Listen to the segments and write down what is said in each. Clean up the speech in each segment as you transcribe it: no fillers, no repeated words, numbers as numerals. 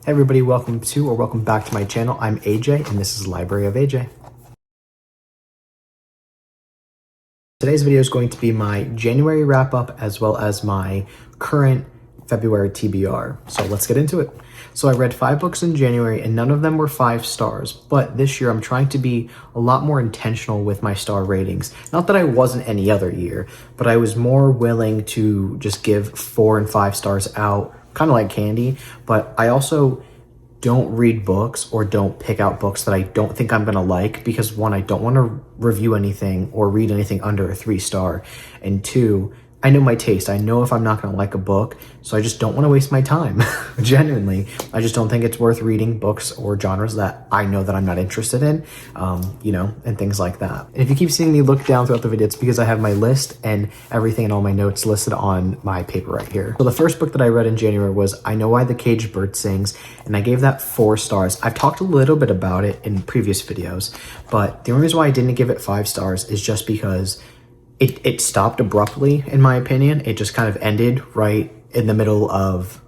Hey everybody, welcome back to my channel. I'm AJ and this is Library of AJ. Today's video is going to be my January wrap up as well as my current February TBR. So let's get into it. So I read 5 books in January and none of them were 5 stars, but this year I'm trying to be a lot more intentional with my star ratings. Not that I wasn't any other year, but I was more willing to just give 4 and 5 stars out, kind of like candy, but I also don't read books or don't pick out books that I don't think I'm gonna like because 1, I don't want to review anything or read anything under a 3 star, and 2, I know my taste. I know if I'm not gonna like a book, so I just don't want to waste my time. Genuinely, I just don't think it's worth reading books or genres that I know that I'm not interested in, and things like that. And if you keep seeing me look down throughout the video, it's because I have my list and everything and all my notes listed on my paper right here. So the first book that I read in January was I Know Why the Caged Bird Sings, and I gave that 4 stars. I've talked a little bit about it in previous videos, but the only reason why I didn't give it 5 stars is just because it stopped abruptly, in my opinion. It just kind of ended right in the middle of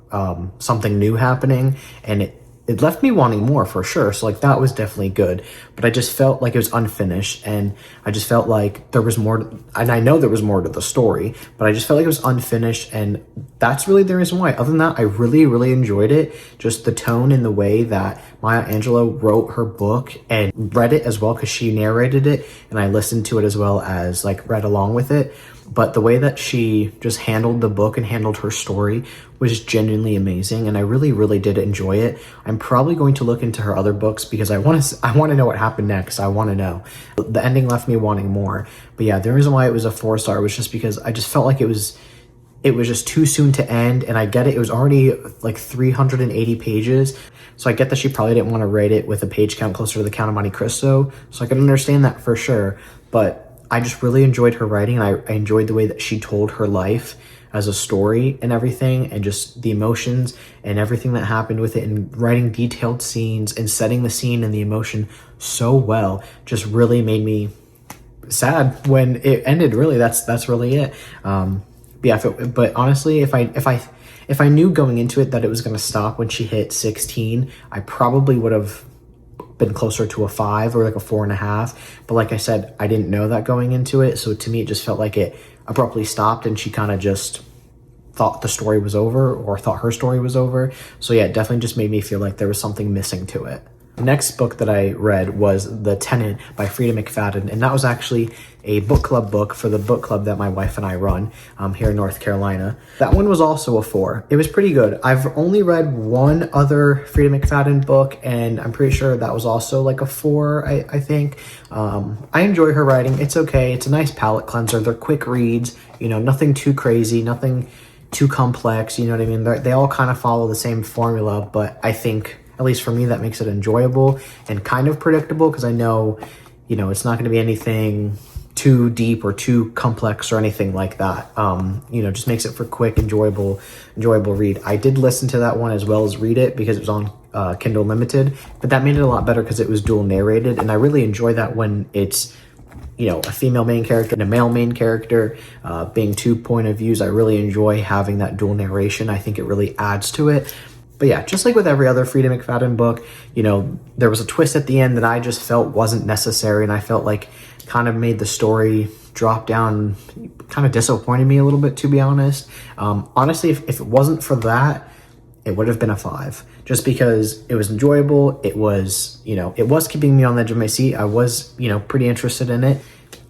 something new happening, and it left me wanting more for sure. So like that was definitely good, but I just felt like it was unfinished, and I just felt like there was more, and I know there was more to the story, but I just felt like it was unfinished, and that's really the reason why. Other than that, I really enjoyed it. Just the tone and the way that Maya Angelou wrote her book and read it as well, because she narrated it and I listened to it as well as like read along with it. But the way that she just handled the book and handled her story was genuinely amazing, and I really did enjoy it. I'm probably going to look into her other books because I want to know what happened next. I want to know. The ending left me wanting more. But yeah, the reason why it was a 4 star was just because I just felt like it was just too soon to end, and I get it. It was already like 380 pages. So I get that she probably didn't want to rate it with a page count closer to the Count of Monte Cristo. So I can understand that for sure. But I just really enjoyed her writing, and I enjoyed the way that she told her life as a story and everything, and just the emotions and everything that happened with it, and writing detailed scenes and setting the scene and the emotion so well just really made me sad when it ended. Really, that's really it. But honestly, if I knew going into it that it was going to stop when she hit 16, I probably would have been closer to a 5 or like a 4.5. But like I said, I didn't know that going into it, so to me it just felt like it abruptly stopped, and she kind of just thought the story was over, or thought her story was over. So yeah, it definitely just made me feel like there was something missing to it. The next book that I read was The Tenant by Frida McFadden, and that was actually a book club book for the book club that my wife and I run here in North Carolina. That one was also a 4. It was pretty good. I've only read one other Frida McFadden book, and I'm pretty sure that was also like a 4, I think. I enjoy her writing. It's okay. It's a nice palate cleanser. They're quick reads, nothing too crazy, nothing too complex, you know what I mean? They all kind of follow the same formula, but I think, at least for me, that makes it enjoyable and kind of predictable, because I know, it's not going to be anything too deep or too complex or anything like that. Just makes it for quick, enjoyable read. I did listen to that one as well as read it because it was on Kindle Limited, but that made it a lot better because it was dual narrated, and I really enjoy that when it's a female main character and a male main character, being 2 point of views. I really enjoy having that dual narration. I think it really adds to it. But yeah, just like with every other Frida McFadden book, there was a twist at the end that I just felt wasn't necessary, and I felt like kind of made the story drop down, kind of disappointed me a little bit, to be honest. Honestly, if it wasn't for that, it would have been a 5, just because it was enjoyable. It was, it was keeping me on the edge of my seat. I was, pretty interested in it.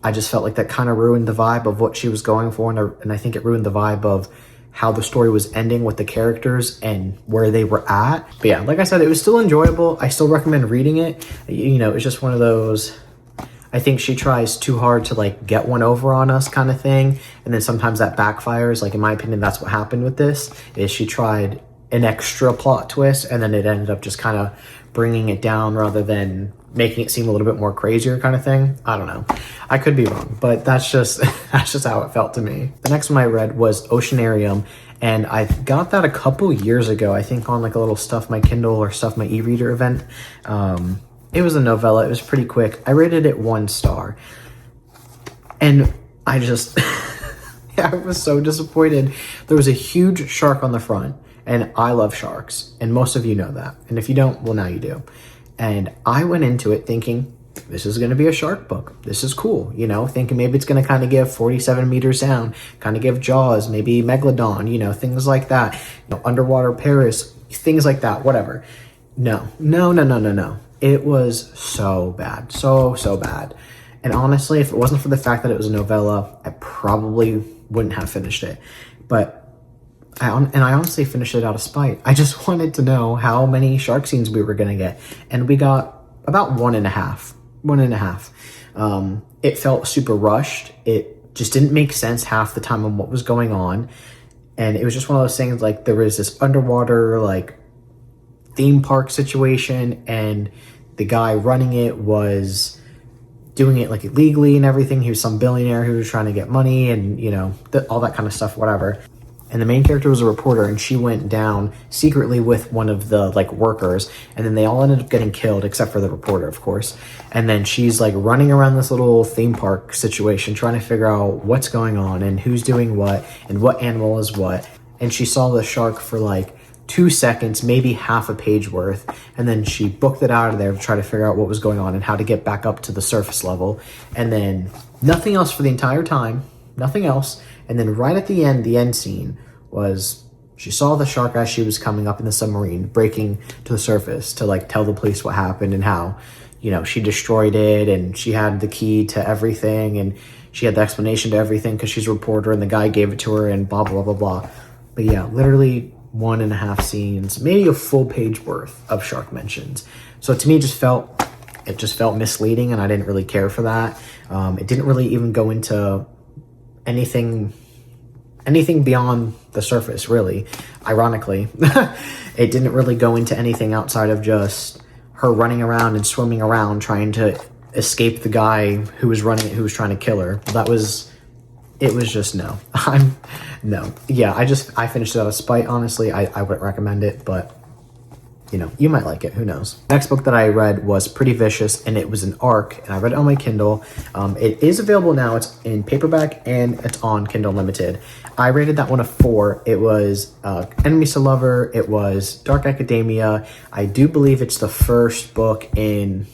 I just felt like that kind of ruined the vibe of what she was going for, and I think it ruined the vibe of how the story was ending with the characters and where they were at. But yeah, like I said, it was still enjoyable. I still recommend reading it. It's just one of those, I think she tries too hard to like get one over on us kind of thing, and then sometimes that backfires. Like in my opinion, that's what happened with this, is she tried an extra plot twist, and then it ended up just kind of bringing it down rather than making it seem a little bit more crazier kind of thing. I don't know. I could be wrong, but that's just how it felt to me. The next one I read was Oceanarium, and I got that a couple years ago, I think on like a little Stuff My Kindle or Stuff My e-reader event. It was a novella. It was pretty quick. I rated it 1 star, and I just I was so disappointed. There was a huge shark on the front, And I love sharks, and most of you know that. And if you don't, well, now you do. And I went into it thinking, this is going to be a shark book. This is cool, you know, thinking maybe it's going to kind of give 47 meters down, kind of give Jaws, maybe Megalodon, you know, things like that, you know, Underwater Paris, things like that, whatever. No. It was so bad, so bad. And honestly, if it wasn't for the fact that it was a novella, I probably wouldn't have finished it. But I honestly finished it out of spite. I just wanted to know how many shark scenes we were going to get. And we got about 1.5. It felt super rushed. It just didn't make sense half the time on what was going on. And it was just one of those things, like there was this underwater like theme park situation, and the guy running it was doing it like illegally and everything. He was some billionaire who was trying to get money and, you know, all that kind of stuff, whatever. And the main character was a reporter, and she went down secretly with one of the like workers, and then they all ended up getting killed except for the reporter, of course. And then she's like running around this little theme park situation trying to figure out what's going on and who's doing what and what animal is what. And she saw the shark for like 2 seconds, maybe half a page worth, and then she booked it out of there to try to figure out what was going on and how to get back up to the surface level. And then nothing else for the entire time, nothing else. And then right at the end scene was she saw the shark as she was coming up in the submarine, breaking to the surface to like tell the police what happened and how, you know, she destroyed it, and she had the key to everything, and she had the explanation to everything because she's a reporter, and the guy gave it to her, and blah, blah, blah, blah. But yeah, literally 1.5 scenes, maybe a full page worth of shark mentions. So to me, it just felt misleading, and I didn't really care for that. It didn't really even go into anything beyond the surface, really. Ironically, it didn't really go into anything outside of just her running around and swimming around trying to escape the guy who was running it, who was trying to kill her. It was just no. Yeah, I finished it out of spite, honestly. I wouldn't recommend it, but you know, you might like it, who knows. Next book that I read was Pretty Vicious, and it was an arc, and I read it on my Kindle. It is available now. It's in paperback and it's on Kindle Unlimited. I rated that one a 4. It was Enemies to Lover. It was Dark Academia. I do believe it's the first book in,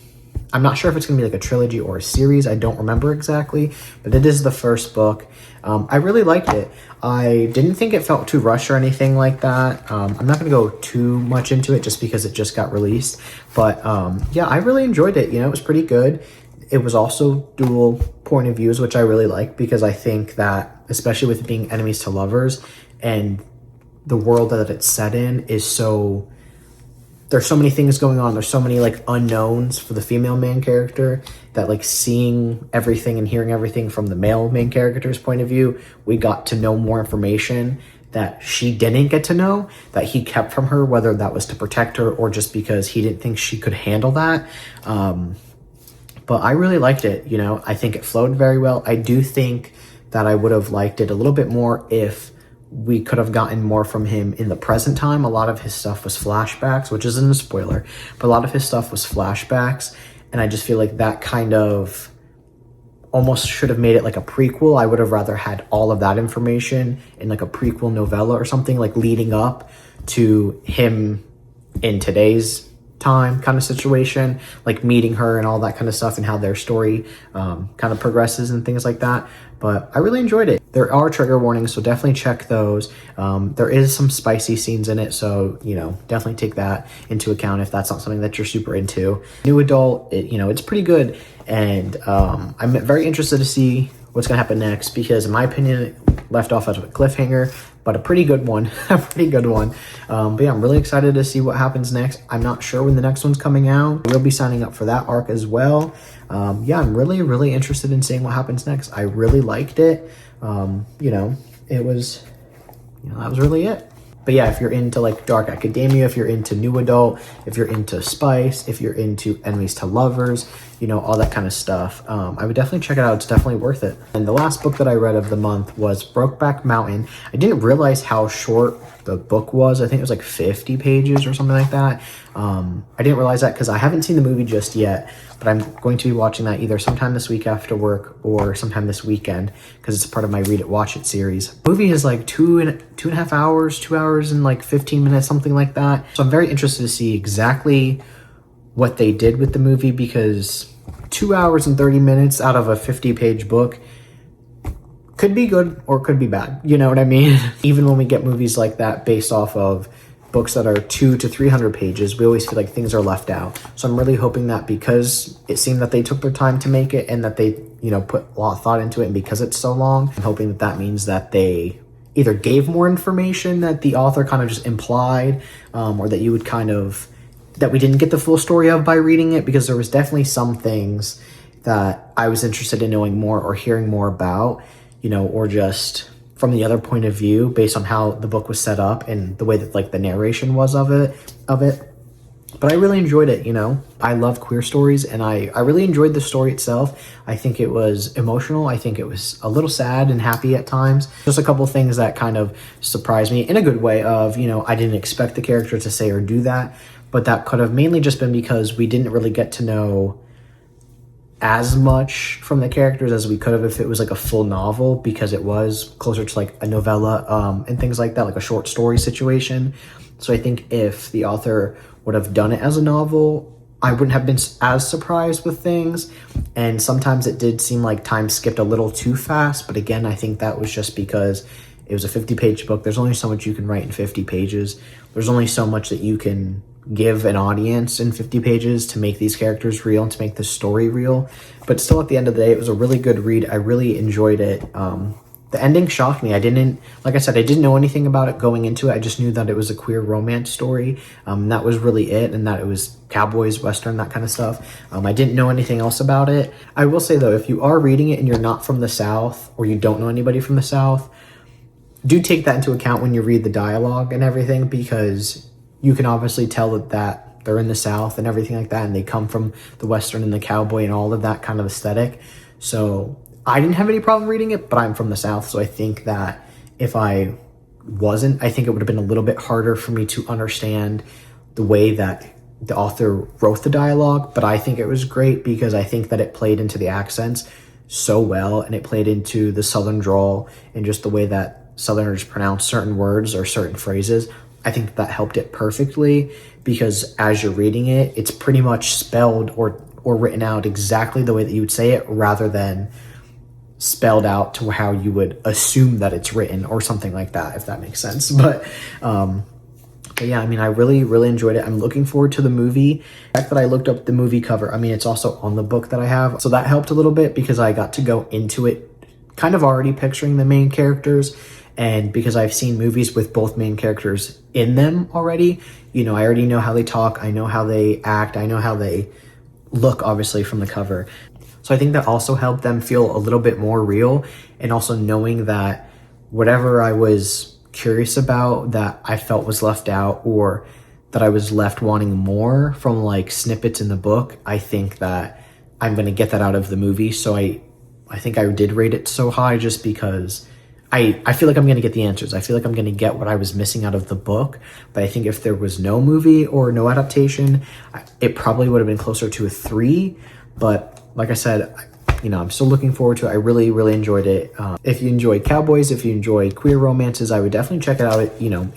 I'm not sure if it's going to be like a trilogy or a series. I don't remember exactly, but it is the first book. I really liked it. I didn't think it felt too rushed or anything like that. I'm not going to go too much into it just because it just got released. But yeah, I really enjoyed it. You know, it was pretty good. It was also dual point of views, which I really like, because I think that, especially with it being enemies to lovers and the world that it's set in is so, there's so many things going on. There's so many like unknowns for the female main character that, like, seeing everything and hearing everything from the male main character's point of view, we got to know more information that she didn't get to know, that he kept from her, whether that was to protect her or just because he didn't think she could handle that. But I really liked it. You know, I think it flowed very well. I do think that I would have liked it a little bit more if we could have gotten more from him in the present time. A lot of his stuff was flashbacks, which isn't a spoiler, but a lot of his stuff was flashbacks. And I just feel like that kind of almost should have made it like a prequel. I would have rather had all of that information in like a prequel novella or something, like leading up to him in today's time kind of situation, like meeting her and all that kind of stuff, and how their story kind of progresses and things like that. But I really enjoyed it. There are trigger warnings, so definitely check those. There is some spicy scenes in it, so, you know, definitely take that into account if that's not something that you're super into. New adult, you know, it's pretty good, and I'm very interested to see what's gonna happen next, because in my opinion, it left off as a cliffhanger, but a pretty good one. But yeah, I'm really excited to see what happens next. I'm not sure when the next one's coming out. We'll be signing up for that arc as well. Yeah, I'm really interested in seeing what happens next. I really liked it. You know, it was, you know, that was really it. But yeah, if you're into like Dark Academia, if you're into new adult, if you're into spice, if you're into enemies to lovers, you know, all that kind of stuff, I would definitely check it out. It's definitely worth it. And the last book that I read of the month was Brokeback Mountain. I didn't realize how short the book was. I think it was like 50 pages or something like that. I didn't realize that because I haven't seen the movie just yet, but I'm going to be watching that either sometime this week after work or sometime this weekend because it's part of my Read It, Watch It series. The movie is like two and a half hours, 2 hours and like 15 minutes, something like that. So I'm very interested to see exactly what they did with the movie because 2 hours and 30 minutes out of a 50-page book could be good or could be bad. You know what I mean? Even when we get movies like that based off of books that are 200 to 300 pages, we always feel like things are left out. So I'm really hoping that because it seemed that they took their time to make it and that they, put a lot of thought into it, and because it's so long, I'm hoping that that means that they either gave more information that the author kind of just implied, or that you would that we didn't get the full story of by reading it, because there was definitely some things that I was interested in knowing more or hearing more about, or just from the other point of view based on how the book was set up and the way that like the narration was of it. But I really enjoyed it, I love queer stories, and I really enjoyed the story itself. I think it was emotional. I think it was a little sad and happy at times. Just a couple things that kind of surprised me in a good way of, I didn't expect the character to say or do that, but that could have mainly just been because we didn't really get to know as much from the characters as we could have if it was like a full novel, because it was closer to like a novella and things like that, like a short story situation. So I think if the author would have done it as a novel, I wouldn't have been as surprised with things. And sometimes it did seem like time skipped a little too fast, but again, I think that was just because it was a 50-page book. There's only so much you can write in 50 pages. There's only so much that you can give an audience in 50 pages to make these characters real and to make the story real. But still, at the end of the day, it was a really good read. I really enjoyed it. The ending shocked me. I didn't know anything about it going into it. I just knew that it was a queer romance story. That was really it, and that it was cowboys, western, that kind of stuff. I didn't know anything else about it. I will say, though, if you are reading it and you're not from the South or you don't know anybody from the South, do take that into account when you read the dialogue and everything, because you can obviously tell that they're in the South and everything like that, and they come from the Western and the cowboy and all of that kind of aesthetic. So I didn't have any problem reading it, but I'm from the South, so I think that if I wasn't, I think it would have been a little bit harder for me to understand the way that the author wrote the dialogue. But I think it was great because I think that it played into the accents so well, and it played into the Southern drawl and just the way that Southerners pronounce certain words or certain phrases. I think that helped it perfectly, because as you're reading it, it's pretty much spelled or written out exactly the way that you would say it, rather than spelled out to how you would assume that it's written or something like that, if that makes sense. But yeah, I really, really enjoyed it. I'm looking forward to the movie. The fact that I looked up the movie cover, it's also on the book that I have. So that helped a little bit because I got to go into it kind of already picturing the main characters. And because I've seen movies with both main characters in them already, I already know how they talk. I know how they act. I know how they look, obviously, from the cover. So I think that also helped them feel a little bit more real, and also knowing that whatever I was curious about that I felt was left out, or that I was left wanting more from like snippets in the book, I think that I'm going to get that out of the movie. So I think I did rate it so high just because I feel like I'm going to get the answers. I feel like I'm going to get what I was missing out of the book. But I think if there was no movie or no adaptation, it probably would have been closer to a 3. But like I said, I'm still looking forward to it. I really, really enjoyed it. If you enjoy cowboys, if you enjoy queer romances, I would definitely check it out.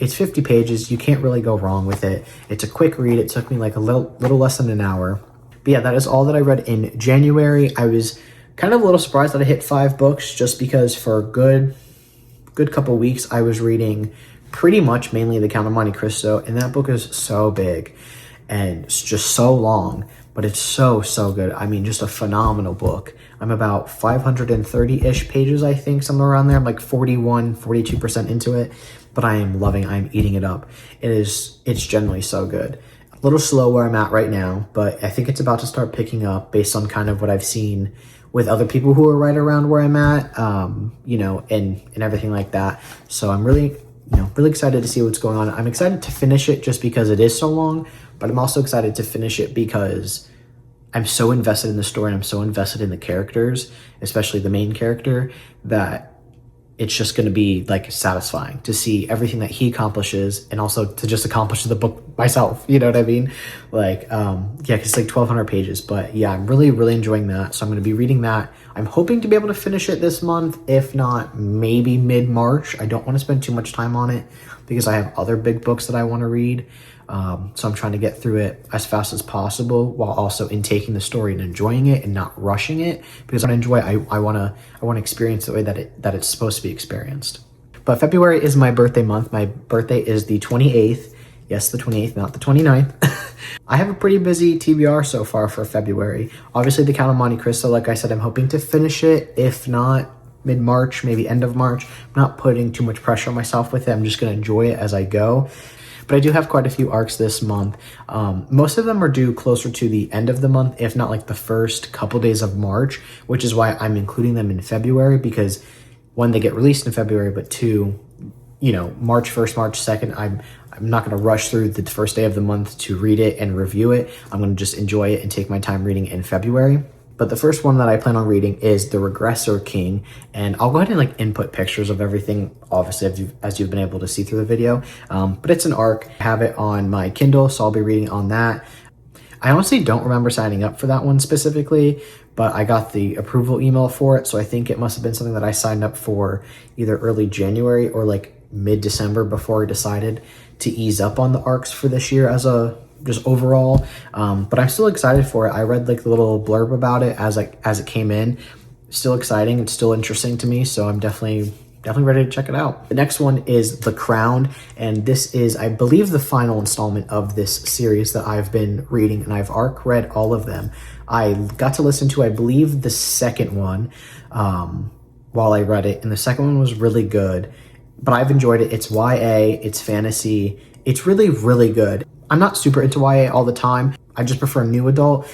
It's 50 pages. You can't really go wrong with it. It's a quick read. It took me like a little less than an hour. But yeah, that is all that I read in January. I was kind of a little surprised that I hit 5 books, just because for a good couple weeks I was reading pretty much mainly The Count of Monte Cristo, and that book is so big and it's just so long, but it's so good. Just a phenomenal book. I'm about 530-ish pages, I think, somewhere around there. I'm like 42% into it, but I'm eating it up. It's generally so good. A little slow where I'm at right now, but I think it's about to start picking up based on kind of what I've seen with other people who are right around where I'm at, and everything like that. So I'm really excited to see what's going on. I'm excited to finish it just because it is so long, but I'm also excited to finish it because I'm so invested in the story and I'm so invested in the characters, especially the main character, that it's just going to be like satisfying to see everything that he accomplishes and also to just accomplish the book myself. You know what I mean? Like, yeah, 'cause it's like 1,200 pages, but yeah, I'm really, really enjoying that. So I'm going to be reading that. I'm hoping to be able to finish it this month. If not, maybe mid-March. I don't want to spend too much time on it because I have other big books that I want to read. So I'm trying to get through it as fast as possible while also intaking the story and enjoying it and not rushing it, because I enjoy it. I want to experience the way that it's supposed to be experienced. But February is my birthday month. My birthday is the 28th. Yes, the 28th, not the 29th. I have a pretty busy TBR so far for February. Obviously, the Count of Monte Cristo, like I said, I'm hoping to finish it. If not, mid-March, maybe end of March. I'm not putting too much pressure on myself with it. I'm just going to enjoy it as I go. But I do have quite a few arcs this month. Most of them are due closer to the end of the month, if not like the first couple days of March, which is why I'm including them in February, because one, they get released in February, but two, you know, March 1st, March 2nd, I'm not going to rush through the first day of the month to read it and review it. I'm going to just enjoy it and take my time reading in February. But the first one that I plan on reading is The Regressor King, and I'll go ahead and like input pictures of everything, obviously, as you've been able to see through the video. But it's an arc. I have it on my Kindle, so I'll be reading on that. I honestly don't remember signing up for that one specifically, but I got the approval email for it, so I think it must have been something that I signed up for either early January or like mid-December before I decided to ease up on the arcs for this year as a just overall, but I'm still excited for it. I read like the little blurb about it as it came in. Still exciting. It's still interesting to me, so I'm definitely ready to check it out. The next one is The Crown, and this is, I believe, the final installment of this series that I've been reading, and I've read all of them. I got to listen to, I believe, the second one while I read it, and the second one was really good, but I've enjoyed it. It's YA, it's fantasy, it's really, really good. I'm not super into YA all the time. I just prefer new adult.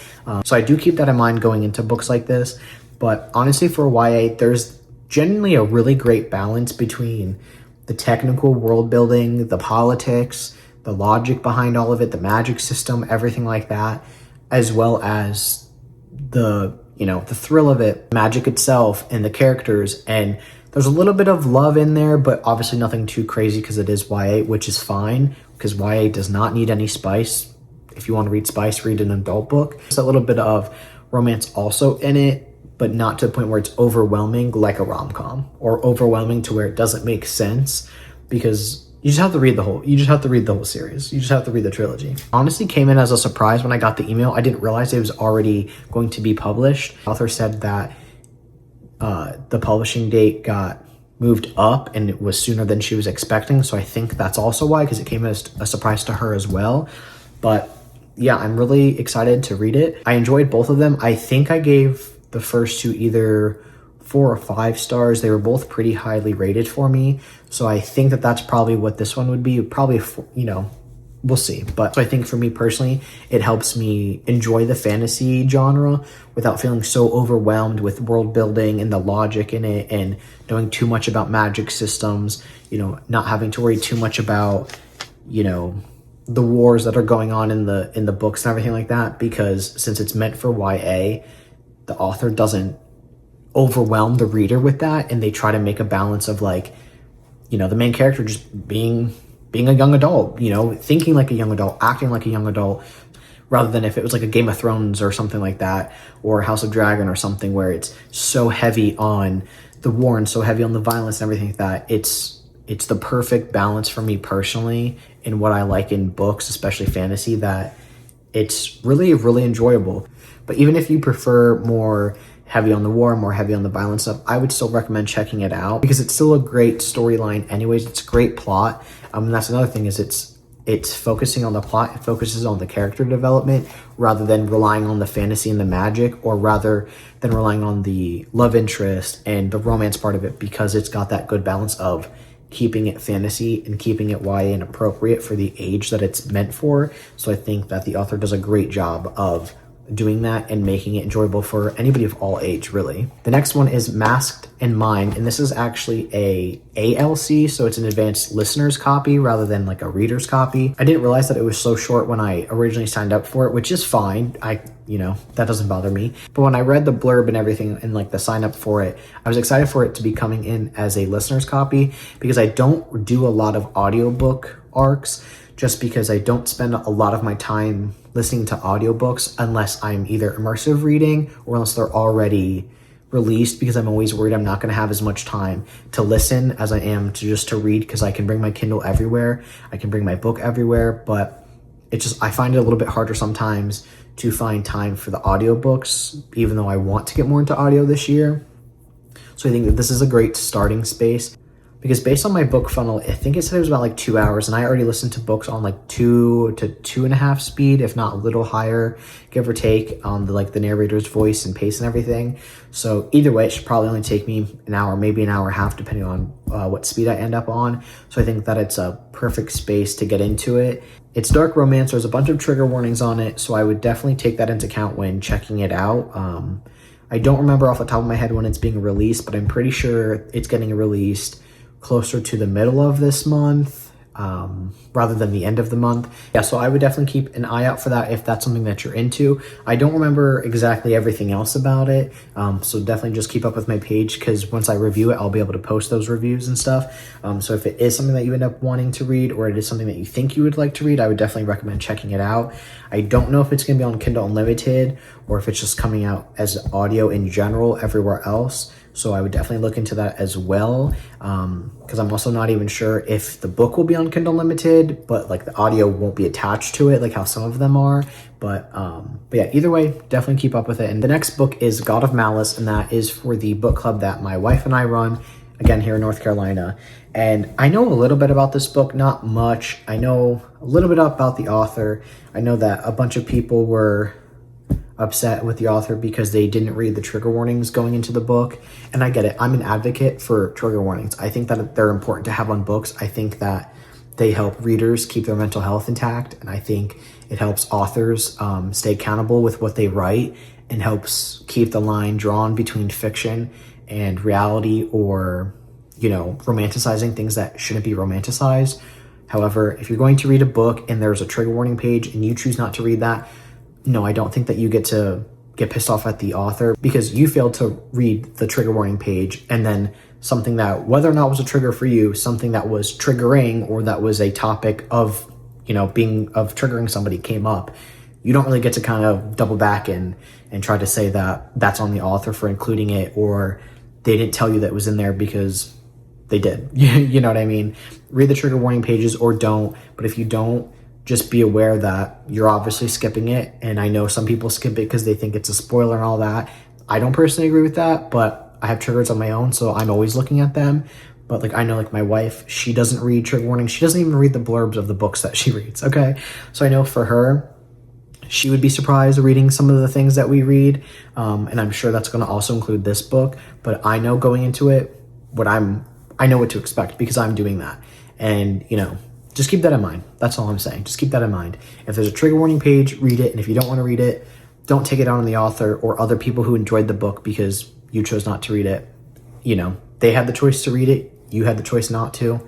So I do keep that in mind going into books like this. But honestly, for YA, there's generally a really great balance between the technical world building, the politics, the logic behind all of it, the magic system, everything like that, as well as the thrill of it, magic itself, and the characters. And there's a little bit of love in there, but obviously nothing too crazy because it is YA, which is fine, because YA does not need any spice. If you want to read spice, read an adult book. There's a little bit of romance also in it, but not to the point where it's overwhelming like a rom-com, or overwhelming to where it doesn't make sense, because you just have to read the whole series. You just have to read the trilogy. Honestly, came in as a surprise when I got the email. I didn't realize it was already going to be published. The author said that the publishing date got moved up and it was sooner than she was expecting. So I think that's also why, because it came as a surprise to her as well. But yeah, I'm really excited to read it. I enjoyed both of them. I think I gave the first two either 4 or 5 stars. They were both pretty highly rated for me. So I think that that's probably what this one would be. Probably, we'll see. But so I think for me personally, it helps me enjoy the fantasy genre without feeling so overwhelmed with world building and the logic in it, and knowing too much about magic systems, not having to worry too much about, the wars that are going on in the books and everything like that, because since it's meant for YA, the author doesn't overwhelm the reader with that, and they try to make a balance of the main character just being a young adult, thinking like a young adult, acting like a young adult, rather than if it was like a Game of Thrones or something like that, or House of Dragon or something where it's so heavy on the war and so heavy on the violence and everything like that. It's the perfect balance for me personally in what I like in books, especially fantasy, that it's really, really enjoyable. But even if you prefer more heavy on the war, more heavy on the violence stuff, I would still recommend checking it out, because it's still a great storyline anyways. It's a great plot. And that's another thing, is it's focusing on the plot. It focuses on the character development rather than relying on the fantasy and the magic, or rather than relying on the love interest and the romance part of it, because it's got that good balance of keeping it fantasy and keeping it YA and appropriate for the age that it's meant for. So I think that the author does a great job of doing that and making it enjoyable for anybody of all age, really. The next one is Masked and Mind, and this is actually a ALC, so it's an advanced listener's copy rather than like a reader's copy. I didn't realize that it was so short when I originally signed up for it, which is fine. I that doesn't bother me. But when I read the blurb and everything and like the sign up for it, I was excited for it to be coming in as a listener's copy, because I don't do a lot of audiobook arcs, just because I don't spend a lot of my time listening to audiobooks unless I'm either immersive reading or unless they're already released, because I'm always worried I'm not going to have as much time to listen as I am to read, because I can bring my Kindle everywhere, I can bring my book everywhere, but I find it a little bit harder sometimes to find time for the audiobooks, even though I want to get more into audio this year. So I think that this is a great starting space, because based on my book funnel, I think it said it was about like 2 hours, and I already listened to books on like 2 to 2.5 speed, if not a little higher, give or take, on the narrator's voice and pace and everything. So either way, it should probably only take me an hour, maybe an hour and a half, depending on what speed I end up on. So I think that it's a perfect space to get into it. It's dark romance. There's a bunch of trigger warnings on it, so I would definitely take that into account when checking it out. I don't remember off the top of my head when it's being released, but I'm pretty sure it's getting released closer to the middle of this month, rather than the end of the month. Yeah, so I would definitely keep an eye out for that if that's something that you're into. I don't remember exactly everything else about it, so definitely just keep up with my page, because once I review it, I'll be able to post those reviews and stuff. So if it is something that you end up wanting to read, or it is something that you think you would like to read, I would definitely recommend checking it out. I don't know if it's going to be on Kindle Unlimited or if it's just coming out as audio in general everywhere else. So I would definitely look into that as well, because I'm also not even sure if the book will be on Kindle Unlimited, but like the audio won't be attached to it, like how some of them are. But yeah, either way, definitely keep up with it. And the next book is God of Malice, and that is for the book club that my wife and I run, again, here in North Carolina. And I know a little bit about this book, not much. I know a little bit about the author. I know that a bunch of people were upset with the author because they didn't read the trigger warnings going into the book. And I get it. I'm an advocate for trigger warnings. I think that they're important to have on books. I think that they help readers keep their mental health intact. And I think it helps authors stay accountable with what they write, and helps keep the line drawn between fiction and reality, or, romanticizing things that shouldn't be romanticized. However, if you're going to read a book and there's a trigger warning page and you choose not to read that, no, I don't think that you get to get pissed off at the author because you failed to read the trigger warning page, and then something that, whether or not was a trigger for you, something that was triggering or that was a topic of, of triggering somebody came up. You don't really get to kind of double back and try to say that that's on the author for including it, or they didn't tell you that it was in there because they did. You know what I mean? Read the trigger warning pages or don't. But if you don't, just be aware that you're obviously skipping it. And I know some people skip it because they think it's a spoiler and all that. I don't personally agree with that, but I have triggers on my own, so I'm always looking at them. But I know my wife, she doesn't read trigger warnings. She doesn't even read the blurbs of the books that she reads, okay? So I know for her, she would be surprised reading some of the things that we read. And I'm sure that's going to also include this book. But I know going into it, I know what to expect because I'm doing that. And, just keep that in mind. That's all I'm saying. Just keep that in mind. If there's a trigger warning page, read it. And if you don't want to read it, don't take it out on the author or other people who enjoyed the book because you chose not to read it. They had the choice to read it. You had the choice not to.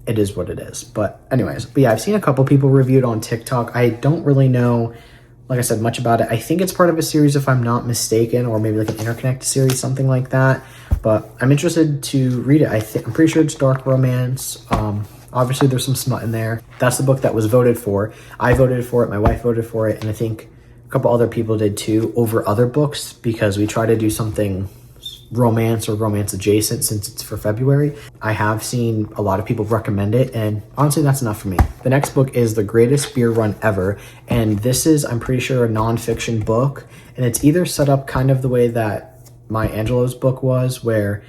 It is what it is. But yeah, I've seen a couple people review it on TikTok. I don't really know, like I said, much about it. I think it's part of a series, if I'm not mistaken, or maybe like an interconnected series, something like that. But I'm interested to read it. I'm pretty sure it's dark romance. Obviously, there's some smut in there. That's the book that was voted for. I voted for it. My wife voted for it. And I think a couple other people did too, over other books, because we try to do something romance or romance adjacent since it's for February. I have seen a lot of people recommend it, and honestly, that's enough for me. The next book is The Greatest Beer Run Ever. And this is, I'm pretty sure, a nonfiction book. And it's either set up kind of the way that Maya Angelou's book was, where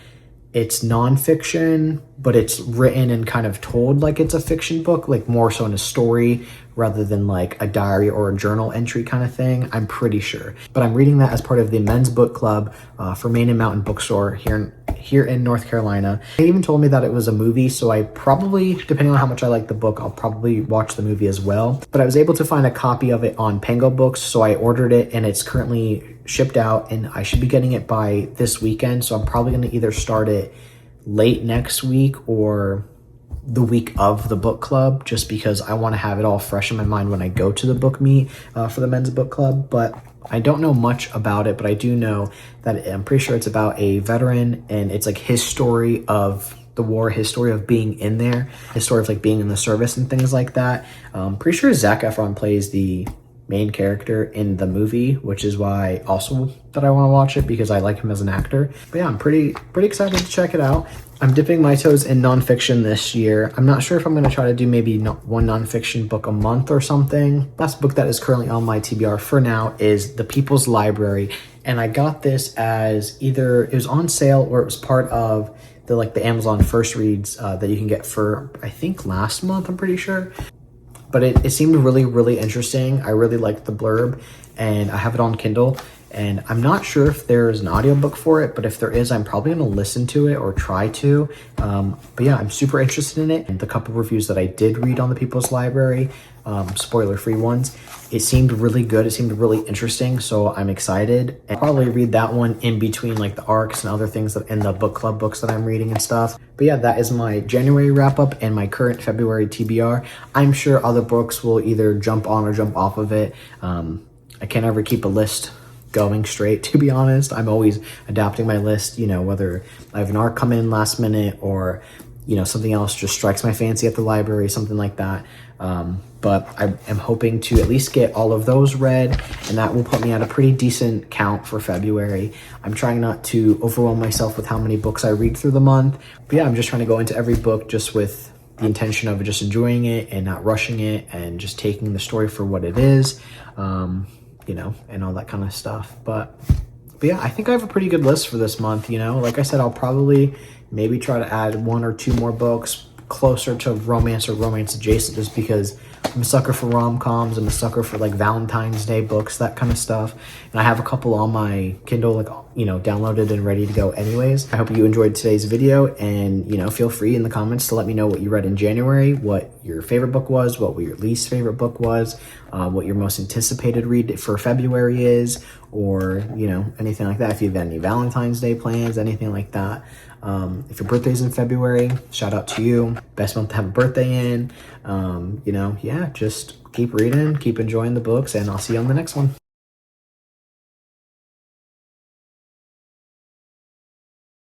it's nonfiction, but it's written and kind of told like it's a fiction book, like more so in a story rather than like a diary or a journal entry kind of thing. I'm pretty sure. But I'm reading that as part of the men's book club for Main and Mountain Bookstore here in North Carolina. They even told me that it was a movie, so I probably, depending on how much I like the book, I'll probably watch the movie as well. But I was able to find a copy of it on Pango Books, so I ordered it and it's currently shipped out, and I should be getting it by this weekend. So I'm probably going to either start it late next week or the week of the book club, just because I want to have it all fresh in my mind when I go to the book meet for the men's book club. But I don't know much about it, but I do know that I'm pretty sure it's about a veteran, and it's like his story of the war, his story of being in there, his story of like being in the service and things like that. Pretty sure Zac Efron plays the main character in the movie, which is why also that I want to watch it, because I like him as an actor. But yeah, I'm pretty excited to check it out. I'm dipping my toes in nonfiction this year. I'm not sure if I'm going to try to do maybe one nonfiction book a month or something. Last book that is currently on my TBR for now is The People's Library, and I got this as either it was on sale or it was part of the Amazon First Reads that you can get for, I think, last month, I'm pretty sure. But it seemed really interesting. I really liked the blurb, and I have it on Kindle, and I'm not sure if there's an audiobook for it, but if there is, I'm probably gonna listen to it or try to. But yeah, I'm super interested in it. And the couple reviews that I did read on the People's Library, spoiler-free ones, it seemed really good. It seemed really interesting, so I'm excited. And I'll probably read that one in between like the arcs and other things that in the book club books that I'm reading and stuff. But yeah, that is my January wrap up and my current February TBR. I'm sure other books will either jump on or jump off of it. I can't ever keep a list going straight, to be honest. I'm always adapting my list, you know, whether I have an arc come in last minute or, you know, something else just strikes my fancy at the library, something like that. But I am hoping to at least get all of those read, and that will put me at a pretty decent count for February. I'm trying not to overwhelm myself with how many books I read through the month. But yeah, I'm just trying to go into every book just with the intention of just enjoying it and not rushing it and just taking the story for what it is, you know, and all that kind of stuff. But yeah, I think I have a pretty good list for this month, you know. Like I said, I'll probably maybe try to add 1 or 2 more books closer to romance or romance adjacent, just because I'm a sucker for rom-coms. I'm a sucker for like Valentine's Day books, that kind of stuff. And I have a couple on my Kindle, like, you know, downloaded and ready to go anyways. I hope you enjoyed today's video, and, you know, feel free in the comments to let me know what you read in January, what your favorite book was, what your least favorite book was, what your most anticipated read for February is, or, you know, anything like that. If you have any Valentine's Day plans, anything like that. If your birthday's in February, shout out to you. Best month to have a birthday in. You know, yeah, just keep reading, keep enjoying the books, and I'll see you on the next one.